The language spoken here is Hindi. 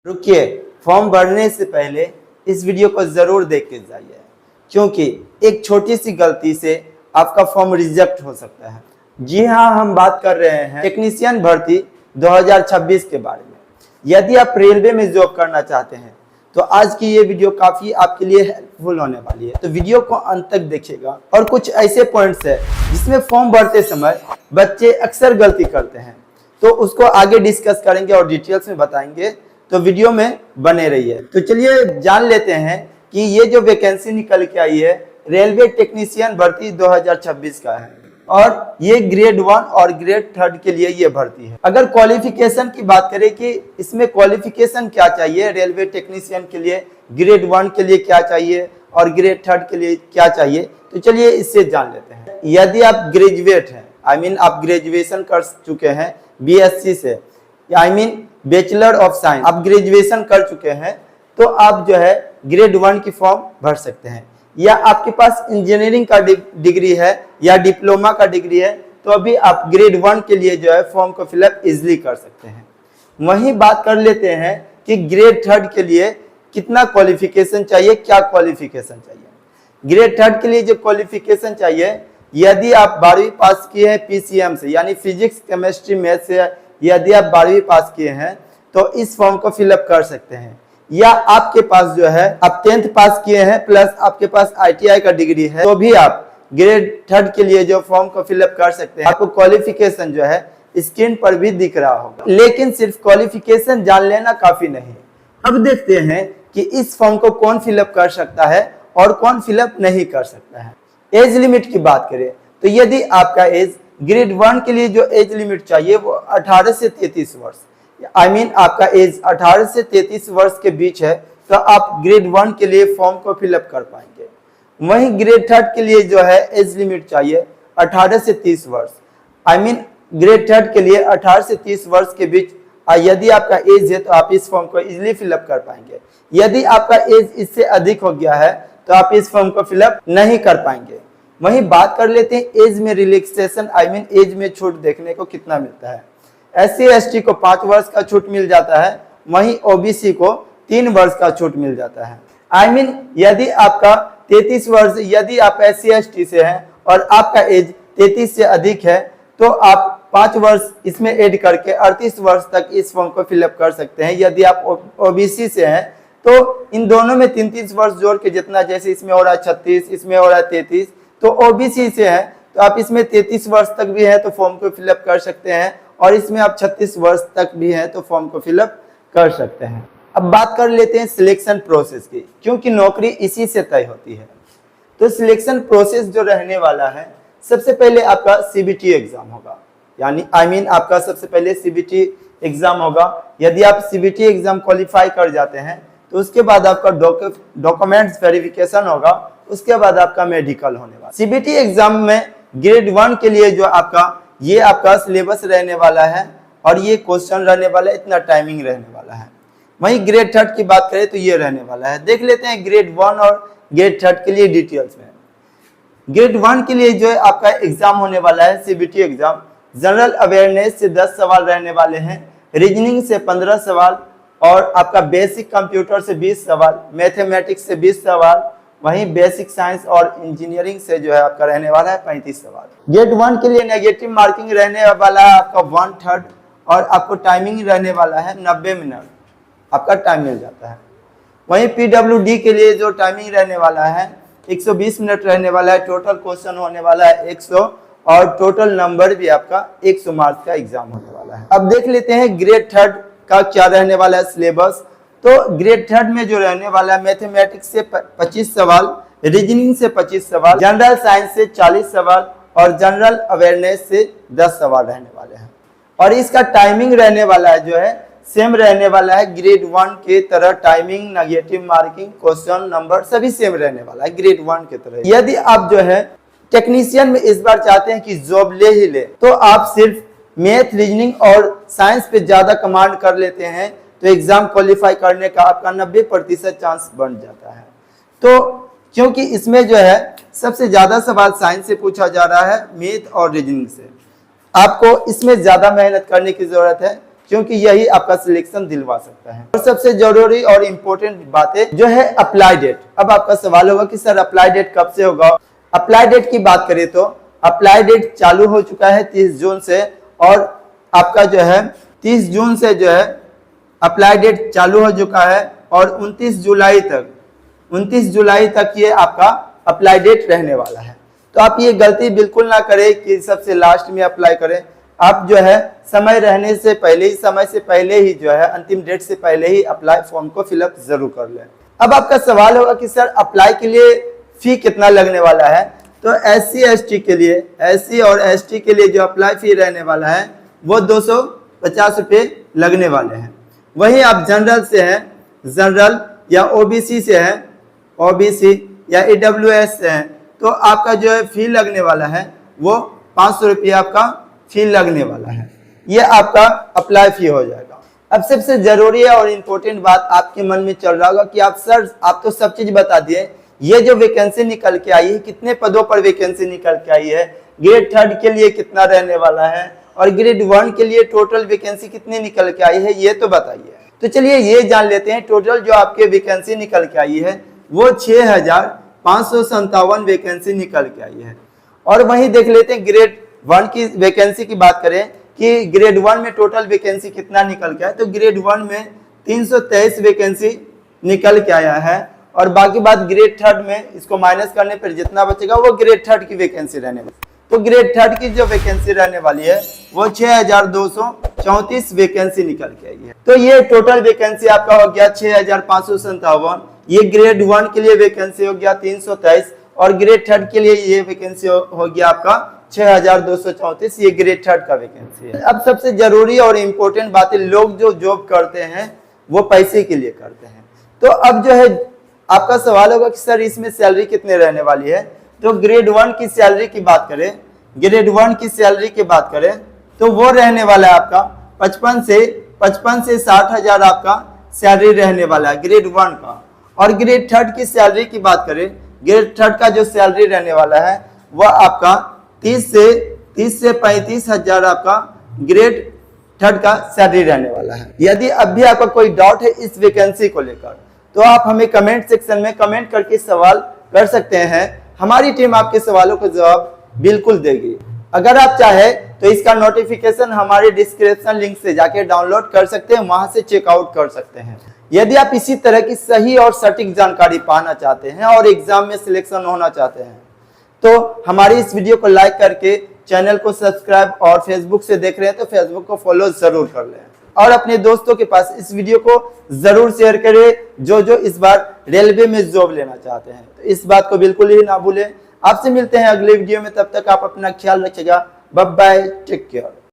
रुकिए, फॉर्म भरने से पहले इस वीडियो को जरूर देख के जाइए, क्योंकि एक छोटी सी गलती से आपका फॉर्म रिजेक्ट हो सकता है। जी हाँ, हम बात कर रहे हैं टेक्नीशियन भर्ती 2026 के बारे में। यदि आप रेलवे में जॉब करना चाहते हैं तो आज की ये वीडियो काफी आपके लिए हेल्पफुल होने वाली है, तो वीडियो को अंत तक देखिएगा। और कुछ ऐसे पॉइंट्स है जिसमें फॉर्म भरते समय बच्चे अक्सर गलती करते हैं, तो उसको आगे डिस्कस करेंगे और डिटेल्स में बताएंगे, तो वीडियो में बने रहिए। तो चलिए जान लेते हैं कि ये जो वैकेंसी निकल के आई है रेलवे टेक्नीशियन भर्ती 2026 का है, और ये ग्रेड 1 और ग्रेड 3 के लिए ये भर्ती है। अगर क्वालिफिकेशन की बात करें कि इसमें क्वालिफिकेशन क्या चाहिए रेलवे टेक्नीशियन के लिए, ग्रेड 1 के लिए क्या चाहिए और ग्रेड 3 के लिए क्या चाहिए, तो चलिए इससे जान लेते हैं। यदि आप ग्रेजुएट हैं, आप ग्रेजुएशन कर चुके हैं BSc से, बैचलर ऑफ साइंस, आप ग्रेजुएशन कर चुके हैं, तो आप जो है ग्रेड 1 की फॉर्म भर सकते हैं। या आपके पास इंजीनियरिंग का डिग्री है या डिप्लोमा का डिग्री है, तो अभी आप ग्रेड 1 के लिए जो है फॉर्म को फिलअप इजिली कर सकते हैं। वहीं बात कर लेते हैं कि ग्रेड 3 के लिए कितना क्वालिफिकेशन चाहिए, क्या क्वालिफिकेशन चाहिए। ग्रेड 3 के लिए जो क्वालिफिकेशन चाहिए, यदि आप 12वीं पास किए हैं PCM से, यानी फिजिक्स केमिस्ट्री मैथ से, यदि आप 12वीं पास किए हैं तो इस फॉर्म को फिलअप कर सकते हैं। या आपके पास जो है आप 10th पास किए हैं प्लस आपके पास ITI का डिग्री है, तो भी आप ग्रेड 3 के लिए जो फॉर्म को फिलअप कर सकते हैं। आपको क्वालिफिकेशन जो है स्क्रीन पर भी दिख रहा होगा, लेकिन सिर्फ क्वालिफिकेशन जान लेना काफी नहीं। अब देखते हैं कि इस फॉर्म को कौन फिलअप कर सकता है और कौन फिलअप नहीं कर सकता है। एज लिमिट की बात करें तो यदि आपका एज ग्रेड 1 के लिए जो एज लिमिट चाहिए वो 18 से 33 वर्ष, आपका एज 18 से 33 वर्ष के बीच है, तो आप ग्रेड 1 के लिए फॉर्म को फिलअप कर पाएंगे। वहीं ग्रेड 3 के लिए जो है एज लिमिट चाहिए 18 से 30 वर्ष, ग्रेड 3 के लिए 18 से 30 वर्ष के बीच यदि आपका एज है तो आप इस फॉर्म को इजिली फिलअप कर पाएंगे। यदि आपका एज इससे अधिक हो गया है तो आप इस फॉर्म को फिलअप नहीं कर पाएंगे। वहीं बात कर लेते हैं एज में रिलैक्सेशन, एज में छूट देखने को कितना मिलता है। SC ST को 5 वर्ष का छूट मिल जाता है, वहीं OBC को 3 वर्ष का छूट मिल जाता है। यदि आपका 33 वर्ष, यदि आप SC ST से हैं और आपका एज 33 से अधिक है, तो आप 5 वर्ष इसमें ऐड करके 38 वर्ष तक इस फॉर्म को फिलअप कर सकते हैं। यदि आप OBC से हैं तो इन दोनों में 3-3 वर्ष जोड़ के जितना, जैसे इसमें हो रहा है 36, इसमें हो रहा है 33, तो OBC से है तो आप इसमें 33 वर्ष तक भी है तो फॉर्म को फिलअप कर सकते हैं, और इसमें आप 36 वर्ष तक भी है तो फॉर्म को फिलअप कर सकते हैं। अब बात कर लेते हैं सिलेक्शन प्रोसेस की, क्योंकि नौकरी इसी से तय होती है। तो सिलेक्शन प्रोसेस जो रहने वाला है, सबसे पहले आपका CBT एग्जाम होगा, आपका सबसे पहले CBT एग्जाम होगा। यदि आप CBT एग्जाम क्वालिफाई कर जाते हैं तो उसके बाद आपका डॉक्यूमेंट्स वेरिफिकेशन होगा, उसके बाद आपका मेडिकल होने वाला। CBT एग्जाम में ग्रेड 1 के लिए जो आपका सिलेबस रहने वाला है और ये क्वेश्चन रहने वाला है, इतना टाइमिंग रहने वाला है। वहीं ग्रेड 3 की बात करें तो ये रहने वाला है। देख लेते हैं ग्रेड 1 और ग्रेड 3 के लिए डिटेल्स में। ग्रेड 1 के लिए जो है आपका एग्जाम होने वाला है CBT एग्जाम, जनरल अवेयरनेस से 10 सवाल रहने वाले हैं, रीजनिंग से 15 सवाल, और आपका बेसिक कंप्यूटर से 20 सवाल, मैथमेटिक्स से 20 सवाल, वहीं बेसिक साइंस और इंजीनियरिंग से जो है आपका रहने वाला है 35 सवाल। ग्रेड 1 के लिए नेगेटिव मार्किंग रहने वाला है आपका 1/3, और आपको टाइमिंग रहने वाला है 90 मिनट आपका टाइम मिल जाता है। वहीं PWD के लिए जो टाइमिंग रहने वाला है 120 मिनट रहने वाला है, टोटल क्वेश्चन होने वाला है 100, और टोटल नंबर भी आपका 100 मार्क्स का एग्जाम होने वाला है। अब देख लेते हैं ग्रेड 3 का क्या रहने वाला है सिलेबस। तो ग्रेड 3 में जो रहने वाला है मैथमेटिक्स से 25 सवाल, रीजनिंग से 25 सवाल, जनरल साइंस से 40 सवाल और जनरल अवेयरनेस से 10 सवाल रहने वाले हैं। और इसका टाइमिंग रहने वाला है जो है सेम रहने वाला है ग्रेड 1 के तरह, timing, negative marking, question number सभी सेम रहने वाला है ग्रेड 1 के तरह। यदि आप जो है टेक्नीशियन में इस बार चाहते हैं कि जॉब ले ही ले, तो आप सिर्फ मैथ, रीजनिंग और साइंस पे ज्यादा कमांड कर लेते हैं तो एग्जाम क्वालिफाई करने का आपका 90% चांस बन जाता है। तो क्योंकि इसमें जो है सबसे ज्यादा सवाल साइंस से पूछा जा रहा है, मैथ और रीजनिंग से, आपको इसमें ज्यादा मेहनत करने की जरूरत है, क्योंकि यही आपका सिलेक्शन दिलवा सकता है। और सबसे जरूरी और इम्पोर्टेंट बात है जो है अप्लाई डेट। अब आपका सवाल होगा कि सर अप्लाई डेट कब से होगा। अप्लाई डेट की बात करें तो अप्लाई डेट चालू हो चुका है 30 जून से, और आपका जो है 30 जून से जो है अप्लाई डेट चालू हो चुका है और 29 जुलाई तक ये आपका अप्लाई डेट रहने वाला है। तो आप ये गलती बिल्कुल ना करें कि सबसे लास्ट में अप्लाई करें। आप जो है समय रहने से पहले ही, समय से पहले ही जो है अंतिम डेट से पहले ही अप्लाई फॉर्म को फिलअप जरूर कर लें। अब आपका सवाल होगा कि सर अप्लाई के लिए फी कितना लगने वाला है। तो SC और ST के लिए जो अप्लाई फी रहने वाला है वो 250 रुपये लगने वाले हैं। वहीं आप जनरल से हैं, जनरल या OBC से हैं, OBC या EWS से हैं, तो आपका जो है फी लगने वाला है वो 500 रुपये आपका फी लगने वाला है। ये आपका अप्लाई फी हो जाएगा। अब सबसे जरूरी है और इम्पोर्टेंट बात आपके मन में चल रहा होगा कि आप तो सब चीज बता दिए, ये जो वैकेंसी निकल के आई है कितने पदों पर वैकेंसी निकल के आई है, ग्रेड 3 के लिए कितना रहने वाला है और ग्रेड 1 के लिए टोटल वैकेंसी कितनी निकल के आई है, ये तो बताइए। तो चलिए ये जान लेते हैं, टोटल जो आपके वैकेंसी निकल के आई है वो 6557 वैकेंसी निकल के आई है। और वहीं देख लेते हैं ग्रेड 1 की वैकेंसी की बात करें कि ग्रेड 1 में टोटल वैकेंसी कितना निकल के आया। तो ग्रेड 1 में 323 वैकेंसी निकल के आया है, और बाकी बात ग्रेड 3 में इसको माइनस करने पर जितना बचेगा वो ग्रेड 3 की वैकेंसी रहने वाली। तो ग्रेड 3 की जो वैकेंसी रहने वाली है वो 6234 वैकेंसी निकल के आई है। तो ये टोटल वैकेंसी आपका हो गया 6557। ये ग्रेड 1 के लिए वैकेंसी हो गया 323, और ग्रेड 3 के लिए ये वैकेंसी हो गया आपका 6234। ये ग्रेड 3 का वैकेंसी है। अब सबसे जरूरी और इम्पोर्टेंट बात है, लोग जो जॉब करते हैं वो पैसे के लिए करते हैं। तो अब जो है आपका सवाल होगा कि सर इसमें सैलरी कितने रहने वाली है। तो ग्रेड 1 की सैलरी की बात करें, ग्रेड 1 की सैलरी की बात करें तो वो रहने वाला है आपका 55 से 60 हजार आपका सैलरी रहने वाला है ग्रेड 1 का। और ग्रेड 3 की सैलरी की बात करें, ग्रेड 3 का जो सैलरी रहने वाला है वह आपका 30 से 35 हजार आपका ग्रेड 3 का सैलरी रहने वाला है। यदि अब भी आपका कोई डाउट है इस वैकेंसी को लेकर तो आप हमें कमेंट सेक्शन में कमेंट करके सवाल कर सकते हैं। हमारी टीम आपके सवालों का जवाब बिल्कुल देगी। अगर आप चाहे तो इसका नोटिफिकेशन हमारे डिस्क्रिप्शन लिंक से जाके डाउनलोड कर सकते हैं, वहां से चेकआउट कर सकते हैं। यदि आप इसी तरह की सही और सटीक जानकारी पाना चाहते हैं और एग्जाम में सिलेक्शन होना चाहते हैं तो हमारी इस वीडियो को लाइक करके चैनल को सब्सक्राइब, और फेसबुक से देख रहे हैं तो फेसबुक को फॉलो जरूर कर लें, और अपने दोस्तों के पास इस वीडियो को जरूर शेयर करें जो इस बार रेलवे में जॉब लेना चाहते हैं। तो इस बात को बिल्कुल ही ना भूलें। आपसे मिलते हैं अगले वीडियो में, तब तक आप अपना ख्याल रखिएगा। Bye bye, take care.